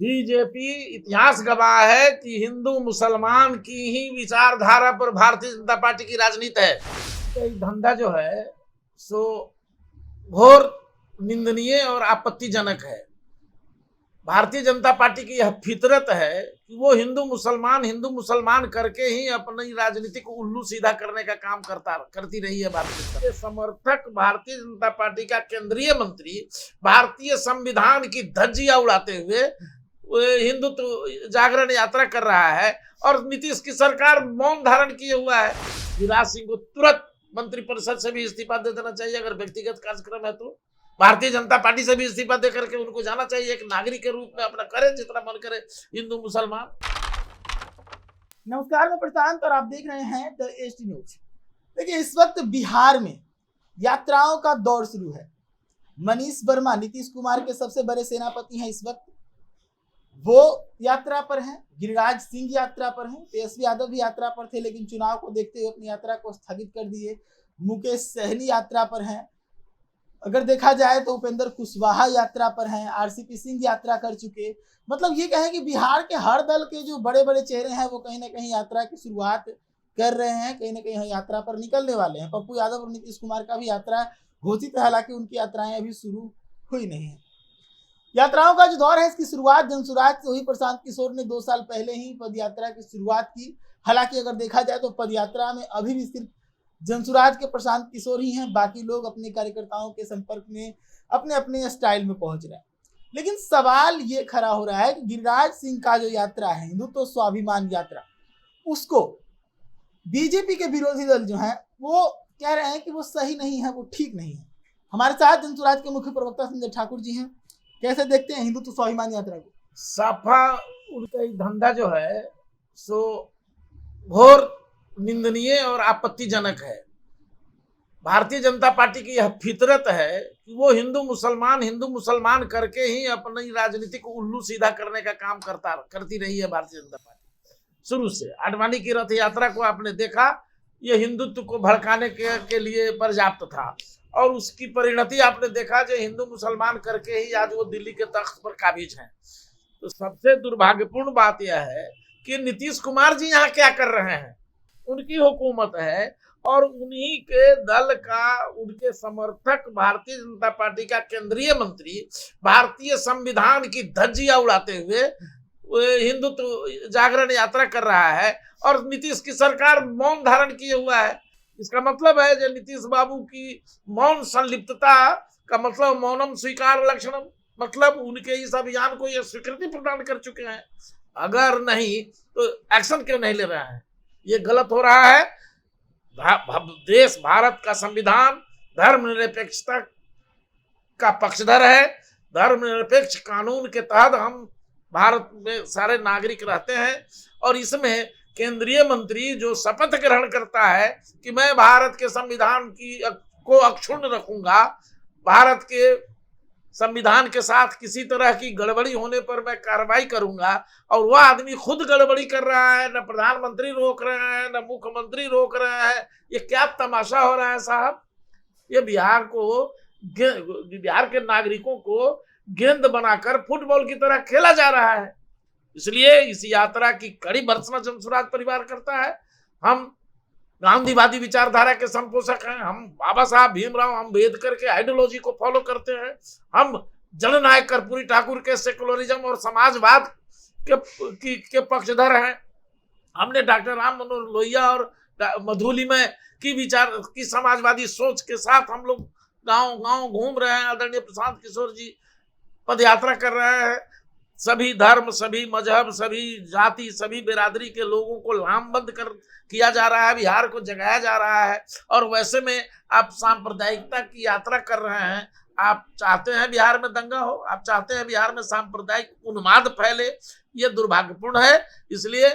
BJP इतिहास गवाह है कि हिंदू मुसलमान की ही विचारधारा पर भारतीय जनता पार्टी की राजनीति है। तो ये धंधा जो है सो घोर निंदनीय और आपत्तिजनक है। भारतीय जनता पार्टी की यह फितरत है कि वो हिंदू मुसलमान करके ही अपनी राजनीति को उल्लू सीधा करने का काम करती रही है। भारतीय जनता के समर्थक भारतीय जनता पार्टी का केंद्रीय मंत्री भारतीय संविधान की धज्जियां उड़ाते हुए हिंदुत्व जागरण यात्रा कर रहा है और नीतीश की सरकार मौन धारण किए हुआ है। गिरिराज सिंह को तुरंत मंत्रिपरिषद से भी इस्तीफा दे देना चाहिए। अगर व्यक्तिगत कार्यक्रम है तो भारतीय जनता पार्टी से भी इस्तीफा दे करके उनको जाना चाहिए। एक नागरिक के रूप में अपना करें जितना मन करे हिंदू मुसलमान। नमस्कार, मैं प्रशांत और आप देख रहे हैं द एचटी न्यूज। देखिए, इस वक्त बिहार में यात्राओं का दौर शुरू है। मनीष वर्मा नीतीश कुमार के सबसे बड़े सेनापति हैं। इस वक्त वो यात्रा पर हैं, गिरिराज सिंह यात्रा पर हैं, तेजस्वी यादव भी यात्रा पर थे लेकिन चुनाव को देखते हुए अपनी यात्रा को स्थगित कर दिए। मुकेश सहनी यात्रा पर हैं। अगर देखा जाए तो उपेंद्र कुशवाहा यात्रा पर हैं, आरसीपी सिंह यात्रा कर चुके। मतलब ये कहें कि बिहार के हर दल के जो बड़े बड़े चेहरे हैं वो कहीं ना कहीं यात्रा की शुरुआत कर रहे हैं, कहीं ना कहीं यात्रा पर निकलने वाले हैं। पप्पू यादव और नीतीश कुमार का भी यात्रा घोषित है, हालांकि उनकी यात्राएं अभी शुरू हुई नहीं है। यात्राओं का जो दौर है इसकी शुरुआत जनसुराज से हुई। प्रशांत किशोर ने 2 साल पहले ही पद यात्रा की शुरुआत की। हालांकि अगर देखा जाए तो पद यात्रा में अभी भी सिर्फ जनसुराज के प्रशांत किशोर ही हैं, बाकी लोग अपने कार्यकर्ताओं के संपर्क में अपने अपने स्टाइल में पहुंच रहे हैं। लेकिन सवाल ये खड़ा हो रहा है कि गिरिराज सिंह का जो यात्रा है, हिंदुत्व स्वाभिमान यात्रा, उसको बीजेपी के विरोधी दल जो हैं वो कह रहे हैं कि वो सही नहीं है, वो ठीक नहीं है। हमारे साथ जनसुराज के मुख्य प्रवक्ता संजय ठाकुर जी हैं। कैसे देखते हैं हिंदुत्व स्वाभिमान यात्रा को? सफा उनका धंधा जो है सो घोर निंदनीय और आपत्तिजनक है। भारतीय जनता पार्टी की यह फितरत है कि वो हिंदू मुसलमान करके ही अपनी राजनीति को उल्लू सीधा करने का काम करती रही है। भारतीय जनता पार्टी शुरू से आडवाणी की रथ यात्रा को आपने देखा, ये हिंदुत्व को भड़काने के लिए पर्याप्त था और उसकी परिणति आपने देखा जो हिंदू मुसलमान करके ही आज वो दिल्ली के तख्त पर काबिज हैं। तो सबसे दुर्भाग्यपूर्ण बात यह है कि नीतीश कुमार जी यहाँ क्या कर रहे हैं। उनकी हुकूमत है और उन्हीं के दल का उनके समर्थक भारतीय जनता पार्टी का केंद्रीय मंत्री भारतीय संविधान की धज्जियां उड़ाते हुए हिंदुत्व जागरण यात्रा कर रहा है और नीतीश की सरकार मौन धारण किए हुआ है। इसका मतलब है जो नीतीश बाबू की मौन संलिप्तता का मतलब मौनम स्वीकार लक्षणम, मतलब उनके इस अभियान को ये स्वीकृति प्रदान कर चुके हैं। अगर नहीं तो एक्शन क्यों नहीं ले रहे हैं? ये गलत हो रहा है। देश भारत का संविधान धर्मनिरपेक्षता का पक्षधर है। धर्मनिरपेक्ष कानून के तहत हम भारत में सारे नागरिक रहते हैं और इसमें केंद्रीय मंत्री जो शपथ ग्रहण करता है कि मैं भारत के संविधान को अक्षुण्ण रखूंगा, भारत के संविधान के साथ किसी तरह की गड़बड़ी होने पर मैं कार्रवाई करूंगा, और वह आदमी खुद गड़बड़ी कर रहा है, न प्रधानमंत्री रोक रहे हैं न मुख्यमंत्री रोक रहे हैं। ये क्या तमाशा हो रहा है साहब? ये बिहार के नागरिकों को गेंद बनाकर फुटबॉल की तरह खेला जा रहा है। इसलिए इस यात्रा की कड़ी भर्त्सना जनसुराज परिवार करता है। हम गांधीवादी विचारधारा के संपोषक हैं। हम बाबा साहब भीमराव अम्बेडकर के आइडियोलॉजी को फॉलो करते हैं। हम जननायक कर्पूरी ठाकुर के सेकुलरिज्म और समाजवाद के पक्षधर हैं। हमने डॉक्टर राम मनोहर लोहिया और मधुली में की समाजवादी सोच के साथ हम लोग गांव गांव घूम रहे हैं। आदरणीय प्रशांत किशोर जी पद यात्रा कर रहे हैं। सभी धर्म, सभी मजहब, सभी जाति, सभी बिरादरी के लोगों को लामबंद किया जा रहा है, बिहार को जगाया जा रहा है। और वैसे में आप सांप्रदायिकता की यात्रा कर रहे हैं। आप चाहते हैं बिहार में दंगा हो, आप चाहते हैं बिहार में सांप्रदायिक उन्माद फैले। ये दुर्भाग्यपूर्ण है। इसलिए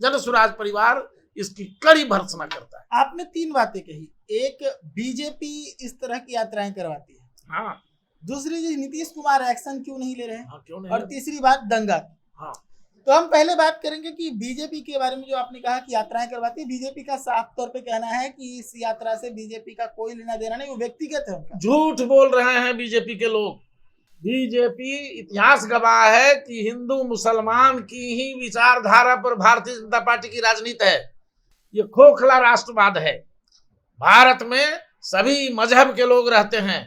जनसुराज परिवार इसकी कड़ी भर्त्सना करता है। आपने 3 बातें कही। एक, बीजेपी इस तरह की यात्राएं करवाती है। हाँ। दूसरी चीज, नीतीश कुमार एक्शन क्यों नहीं ले रहे हैं? हाँ, क्यों नहीं? और तीसरी बात, दंगा। हाँ। तो हम पहले बात करेंगे कि बीजेपी के बारे में। जो आपने कहा कि यात्राएं करवाती है, बीजेपी का साफ तौर पे कहना है कि इस यात्रा से बीजेपी का कोई लेना देना नहीं, वो व्यक्तिगत है उनका। झूठ बोल रहे हैं बीजेपी के लोग। बीजेपी इतिहास गवाह है कि हिंदू मुसलमान की ही विचारधारा पर भारतीय जनता पार्टी की राजनीति है। ये खोखला राष्ट्रवाद है। भारत में सभी मजहब के लोग रहते हैं।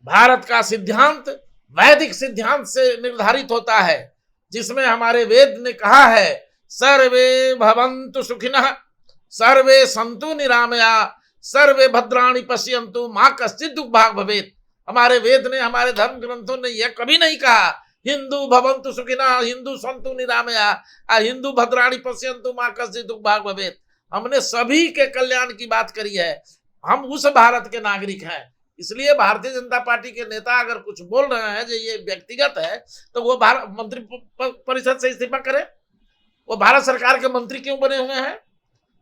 भारत का सिद्धांत वैदिक सिद्धांत से निर्धारित होता है, जिसमें हमारे वेद ने कहा है सर्वे भवन्तु सुखिनः सर्वे सन्तु निरामया सर्वे भद्राणि पश्यन्तु मां कश्चित् दुर्भाग् भवेत्। हमारे वेद ने, हमारे धर्म ग्रंथों ने यह कभी नहीं कहा हिंदू भवन्तु सुखिनः, हिंदू सन्तु निरामया, हिंदू भद्राणि पश्यन्तु मां कश्चित् दुर्भाग् भवेत्। हमने सभी के कल्याण की बात करी है। हम उस भारत के नागरिक हैं। इसलिए भारतीय जनता पार्टी के नेता अगर कुछ बोल रहे हैं जो ये व्यक्तिगत है, तो वो भारत मंत्री परिषद से इस्तीफा करे। वो भारत सरकार के मंत्री क्यों बने हुए हैं?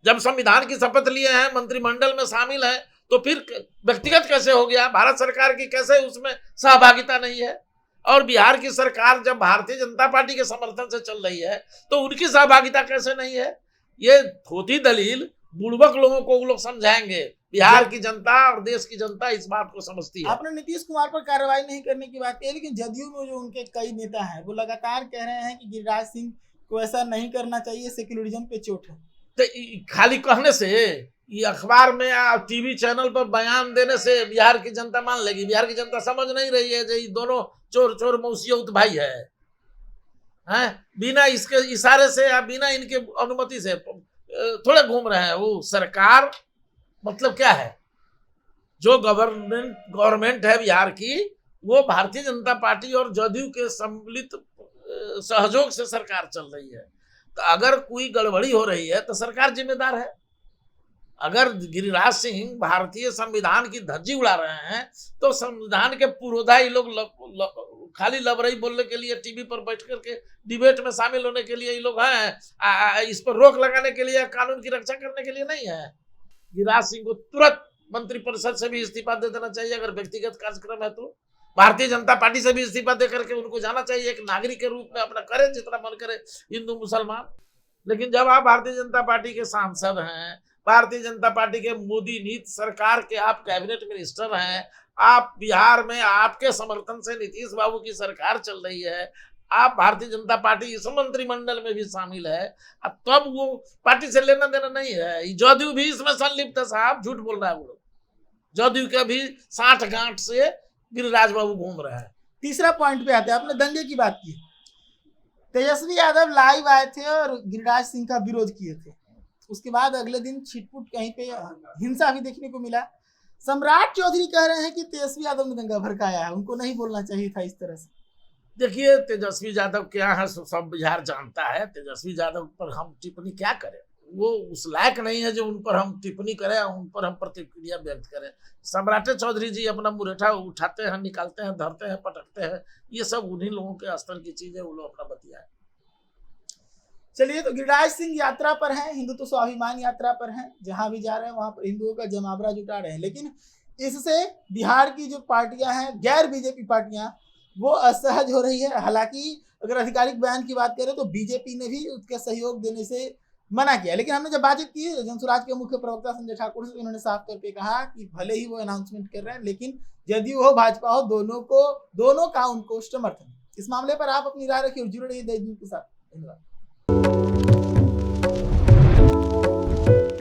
जब संविधान की शपथ लिए हैं, मंत्रिमंडल में शामिल हैं, तो फिर व्यक्तिगत कैसे हो गया? भारत सरकार की कैसे उसमें सहभागिता नहीं है? और बिहार की सरकार जब भारतीय जनता पार्टी के समर्थन से चल रही है, तो उनकी सहभागिता कैसे नहीं है? ये थोथी दलील बुड़बक लोगों को वो लोग समझाएंगे। बिहार की जनता और देश की जनता इस बात को समझती है। आपने नीतीश कुमार पर कार्रवाई नहीं करने की बात की, लेकिन जदयू में जो उनके कई नेता हैं वो लगातार कह रहे हैं कि गिरिराज सिंह को ऐसा नहीं करना चाहिए, सेक्युलरिज्म पे चोट है। तो खाली कहने से, ये अखबार में या टीवी चैनल पर बयान देने से बिहार की जनता मान लेगी? बिहार की जनता समझ नहीं रही है जो ये दोनों चोर चोर मौसियौत भाई है। बिना इसके इशारे से या बिना इनके अनुमति से थोड़े घूम रहे हैं। वो सरकार मतलब क्या है? जो गवर्नमेंट है बिहार की, वो भारतीय जनता पार्टी और जदयू के सम्मिलित सहयोग से सरकार चल रही है। तो अगर कोई गड़बड़ी हो रही है तो सरकार जिम्मेदार है। अगर गिरिराज सिंह भारतीय संविधान की धज्जी उड़ा रहे हैं, तो संविधान के पुरोधा ये लोग खाली लबरई बोलने के लिए टीवी पर बैठ करके डिबेट में शामिल होने के लिए ये लोग हैं। इस पर रोक लगाने के लिए, कानून की रक्षा करने के लिए नहीं है। गिरिराज सिंह को तुरंत मंत्री परिषद से भी इस्तीफा दे देना चाहिए। अगर व्यक्तिगत कार्यक्रम है तो भारतीय जनता पार्टी से भी इस्तीफा दे करके उनको जाना चाहिए। एक नागरिक के रूप में अपना करें जितना मन करे, हिंदू मुसलमान। लेकिन जब आप भारतीय जनता पार्टी के सांसद हैं, भारतीय जनता पार्टी के मोदी नीति सरकार के आप कैबिनेट मिनिस्टर हैं, आप बिहार में आपके समर्थन से नीतीश बाबू की सरकार चल रही है, आप भारतीय जनता पार्टी इस मंत्रिमंडल में भी शामिल है, अब तब वो पार्टी से लेना देना नहीं है। जदयू भी इसमें संलिप्त है साहब, झूठ बोल रहा है वो। जदयू के भी 60 गांठ से गिरिराज बाबू घूम रहे हैं। तीसरा पॉइंट पे आते हैं। आपने दंगे की बात की, तेजस्वी यादव लाइव आए थे और गिरिराज सिंह का विरोध किए थे। उसके बाद अगले दिन छिटपुट कहीं पे हिंसा भी देखने को मिला। सम्राट चौधरी कह रहे हैं कि तेजस्वी यादव ने दंगा भड़काया है, उनको नहीं बोलना चाहिए था इस तरह से। देखिए, तेजस्वी यादव क्या है सब बिहार जानता है। तेजस्वी यादव पर हम टिप्पणी क्या करें? वो उस लायक नहीं है जो उन पर हम टिप्पणी करें, उन पर हम प्रतिक्रिया व्यक्त करें। सम्राट चौधरी जी अपना मुरेठा उठाते हैं, निकालते हैं, धरते हैं, पटकते हैं। ये सब उन्हीं लोगों के स्तर की चीज है, वो लोग अपना बतिया है। चलिए, तो गिरिराज सिंह यात्रा पर हैं, हिंदुत्व स्वाभिमान यात्रा पर हैं। जहां भी जा रहे हैं वहां पर हिंदुओं का जमावड़ा जुटा रहे हैं। लेकिन इससे बिहार की जो पार्टियां हैं, गैर बीजेपी पार्टियां, वो असहज हो रही है। हालांकि अगर आधिकारिक बयान की बात करें तो बीजेपी ने भी उसके सहयोग देने से मना किया। लेकिन हमने जब बातचीत की जनसुराज के मुख्य प्रवक्ता संजय ठाकुर से, उन्होंने साफ तौर पे कहा कि भले ही वो अनाउंसमेंट कर रहे हैं, लेकिन जदयू हो भाजपा हो, दोनों का उनको समर्थन। इस मामले पर आप अपनी राय रखिए और जुड़े रहिए देश न्यूज़ के साथ। धन्यवाद।